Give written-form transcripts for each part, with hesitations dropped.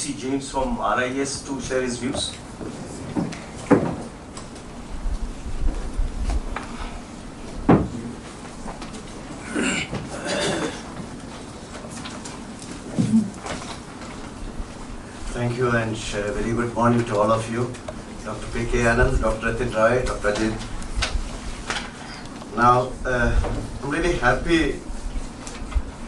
C. James from RIS to share his views. Thank you and very good morning to all of you. Dr. P.K. Anand, Dr. Atin Roy, Dr. Ajit. Now, I'm really happy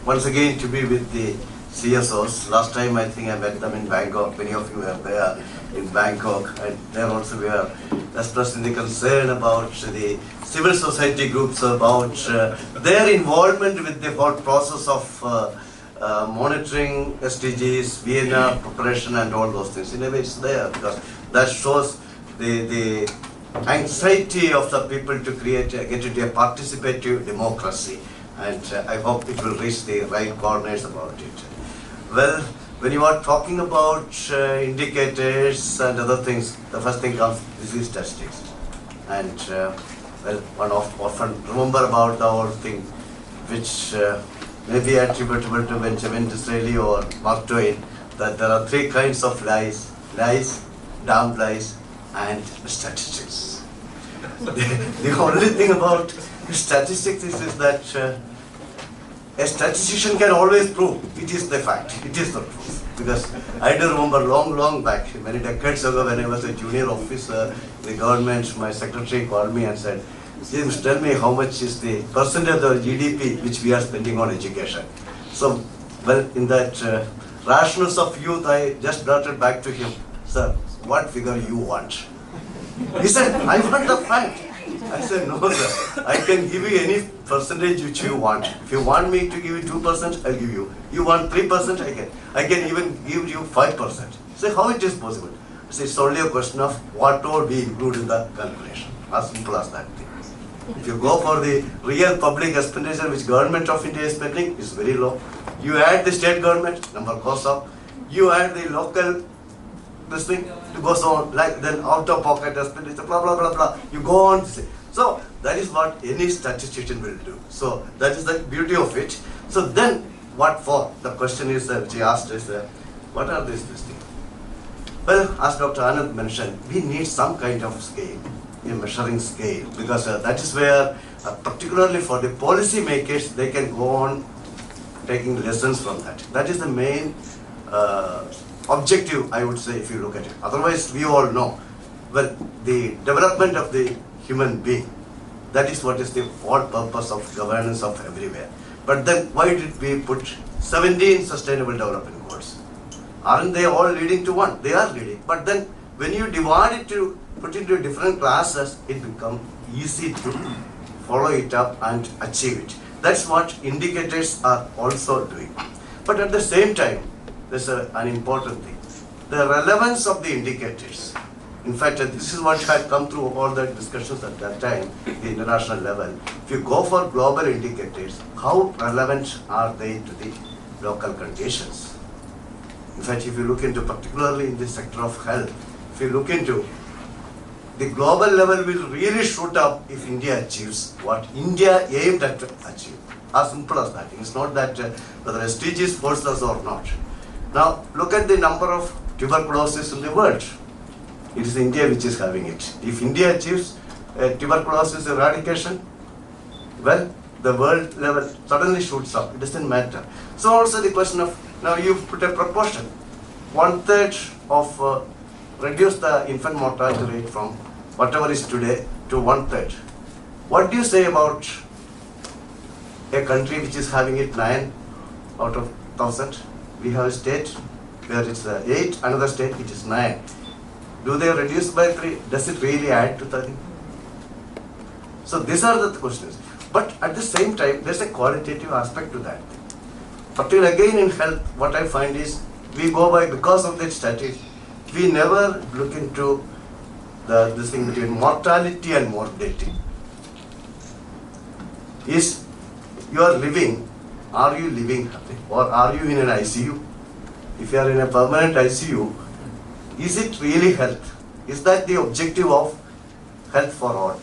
once again to be with the CSOs. Last time I think I met them in Bangkok. Many of you were there in Bangkok, and there also we are expressing the concern about the civil society groups, about their involvement with the whole process of monitoring SDGs, VNR preparation and all those things. In a way it's there because that shows the anxiety of the people to get into a participative democracy, and I hope it will reach the right corners about it. Well, when you are talking about indicators and other things, the first thing comes disease statistics. And well, one often remember about the whole thing which may be attributable to Benjamin Disraeli or Mark Twain, that there are three kinds of lies, damn lies, and statistics. The only thing about statistics is that a statistician can always prove it is the fact, it is the truth. Because I do remember long back, many decades ago when I was a junior officer in the government, my secretary called me and said, James, tell me how much is the percentage of the GDP which we are spending on education. So, well, in that rashness of youth, I just brought it back to him. Sir, what figure you want? He said, I want the fact. I said, no sir, I can give you any percentage which you want. If you want me to give you 2%, I'll give you. You want 3%, I can even give you 5%. Say, how it is possible? I say, it's only a question of what all we include in the calculation. As simple as that thing. If you go for the real public expenditure which government of India is spending, is very low. You add the state government, number goes up. You add the local, this thing, it goes on, like then out of pocket expenditure, blah, blah, blah, blah. You go on to say. So that is what any statistician will do. So that is the beauty of it. So then what for? The question is which he asked is, what are these things? Well, as Dr. Anand mentioned, we need some kind of scale. A measuring scale, because that is where particularly for the policy makers, they can go on taking lessons from that. That is the main objective, I would say, if you look at it. Otherwise, we all know, well, the development of the human being, that is what is the whole purpose of governance of everywhere. But then why did we put 17 sustainable development goals? Aren't they all leading to one? They are leading. But then when you divide it to put into different classes, it becomes easy to follow it up and achieve it. That's what indicators are also doing. But at the same time, there's an important thing. The relevance of the indicators. In fact, this is what had come through all the discussions at that time, the international level. If you go for global indicators, how relevant are they to the local conditions? In fact, if you look into particularly in the sector of health, if you look into the global level will really shoot up if India achieves what India aimed at to achieve. As simple as that. It's not that whether SDGs forced us or not. Now, look at the number of tuberculosis in the world. It is India which is having it. If India achieves tuberculosis eradication, well, the world level suddenly shoots up. It doesn't matter. So also the question of, now you put a proportion. 1/3 of reduce the infant mortality rate from whatever is today to 1/3. What do you say about a country which is having it 9 out of 1,000? We have a state where it's 8, another state which is 9. Do they reduce by 3? Does it really add to 30? So these are the questions. But at the same time, there's a qualitative aspect to that. Particularly again in health, what I find is we go by because of that statistic. We never look into this thing between mortality and morbidity. Is you are living, are you living happy? Or are you in an ICU? If you are in a permanent ICU, is it really health? Is that the objective of health for all?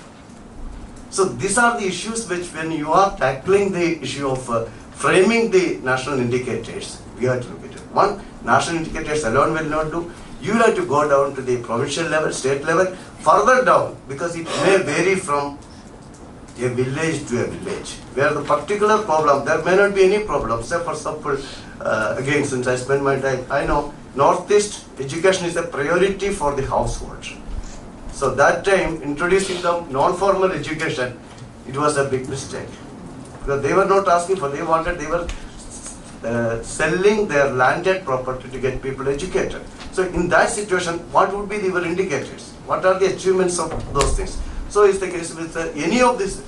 So these are the issues which when you are tackling the issue of framing the national indicators, we have to look at it. One, National indicators alone will not do. You will have to go down to the provincial level, state level, further down, because it may vary from a village to a village, where the particular problem, there may not be any problem. Say for example, again, since I spend my time, I know Northeast education is a priority for the household. So that time, introducing the non-formal education, it was a big mistake. Because they were not asking for, they were selling their landed property to get people educated. So in that situation, what would be your indicators? What are the achievements of those things? So it's the case with any of this.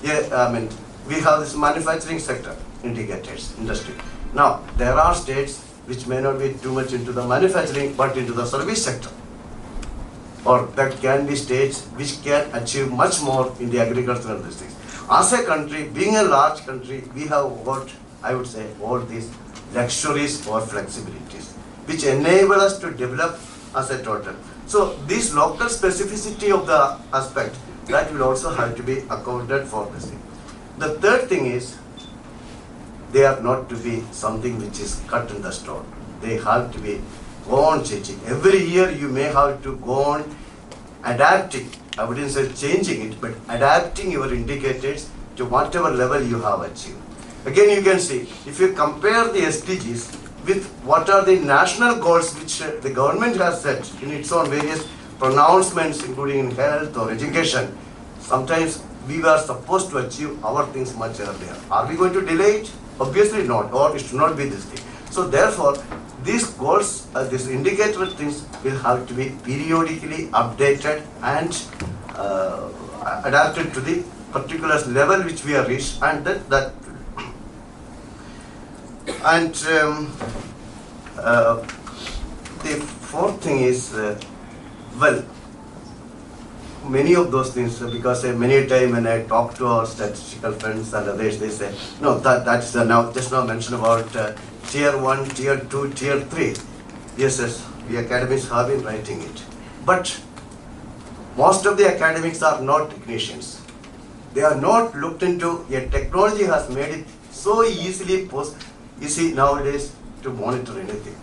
Yeah, I mean, we have this manufacturing sector indicators, industry. Now, there are states which may not be too much into the manufacturing, but into the service sector. Or that can be states which can achieve much more in the agricultural districts. As a country, being a large country, we have what I would say all these luxuries or flexibilities, which enable us to develop as a total. So this local specificity of the aspect, that will also have to be accounted for this thing. The third thing is, they are not to be something which is cut in the stone. They have to be go on changing. Every year you may have to go on adapting. I wouldn't say changing it, but adapting your indicators to whatever level you have achieved. Again, you can see, if you compare the SDGs with what are the national goals which the government has set in its own various pronouncements, including in health or education, sometimes we were supposed to achieve our things much earlier. Are we going to delay it? Obviously not, or it should not be this thing. So therefore, these goals, these indicator things will have to be periodically updated and adapted to the particular level which we have reached, and that and the fourth thing is, well, many of those things, because many a time when I talk to our statistical friends and others, they say, no, that's now, just now mentioned about tier 1, tier 2, tier 3. Yes, we academics have been writing it. But most of the academics are not technicians. They are not looked into, yet technology has made it so easy nowadays to monitor anything,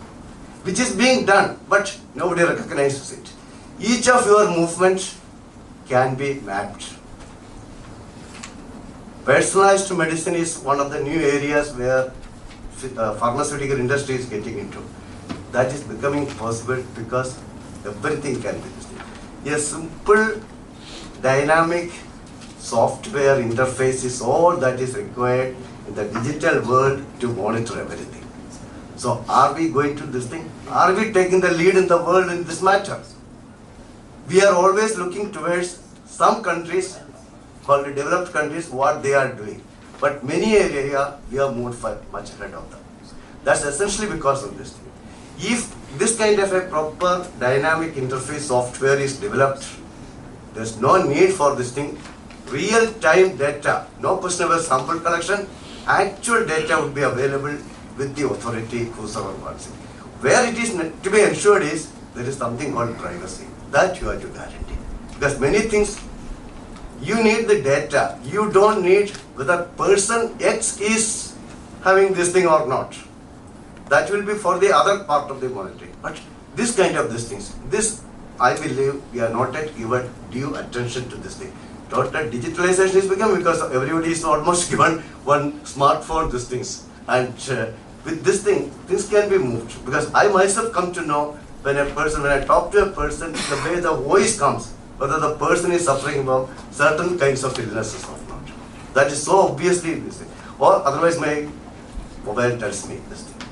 which is being done, but nobody recognizes it. Each of your movements can be mapped. Personalized medicine is one of the new areas where pharmaceutical industry is getting into. That is becoming possible because everything can be this thing. A simple dynamic software interface is all that is required in the digital world to monitor everything. So are we going to this thing? Are we taking the lead in the world in this matter? We are always looking towards some countries, called the developed countries, what they are doing. But many areas, we have moved much ahead of them. That's essentially because of this thing. If this kind of a proper dynamic interface software is developed, there's no need for this thing. Real-time data, no questionable sample collection, actual data would be available with the authority whosoever wants it. Where it is to be ensured is, there is something called privacy. That you have to guarantee. Because many things, you need the data. You don't need whether person X is having this thing or not. That will be for the other part of the monitoring. But this kind of these things, this I believe we are not yet given due attention to this thing. Total digitalization is becoming because everybody is almost given one smartphone, these things. And with this thing, things can be moved. Because I myself come to know when I talk to a person, the way the voice comes, whether the person is suffering from certain kinds of illnesses or not. That is so obviously this thing. Or otherwise my mobile tells me this thing.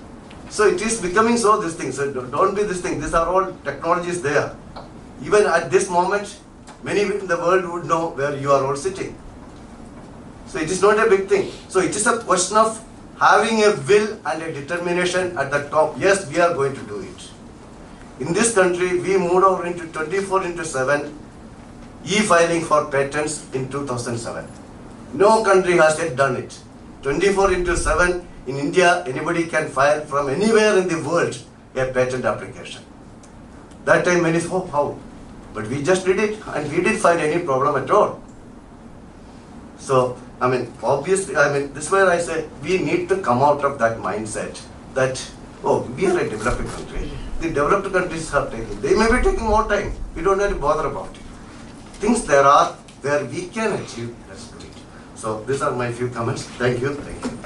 So it is becoming so this thing. So don't be this thing. These are all technologies there. Even at this moment, many in the world would know where you are all sitting. So it is not a big thing. So it is a question of having a will and a determination at the top. Yes, we are going to do it. In this country, we moved over into 24/7 e-filing for patents in 2007. No country has yet done it. 24/7 in India, anybody can file from anywhere in the world a patent application. That time many thought, how? But we just did it and we didn't find any problem at all. So, obviously, this is where I say we need to come out of that mindset that oh, we are a developing country. The developed countries are taking, they may be taking more time. We don't have to bother about it. Things there are where we can achieve, let's do it. So these are my few comments. Thank you. Thank you.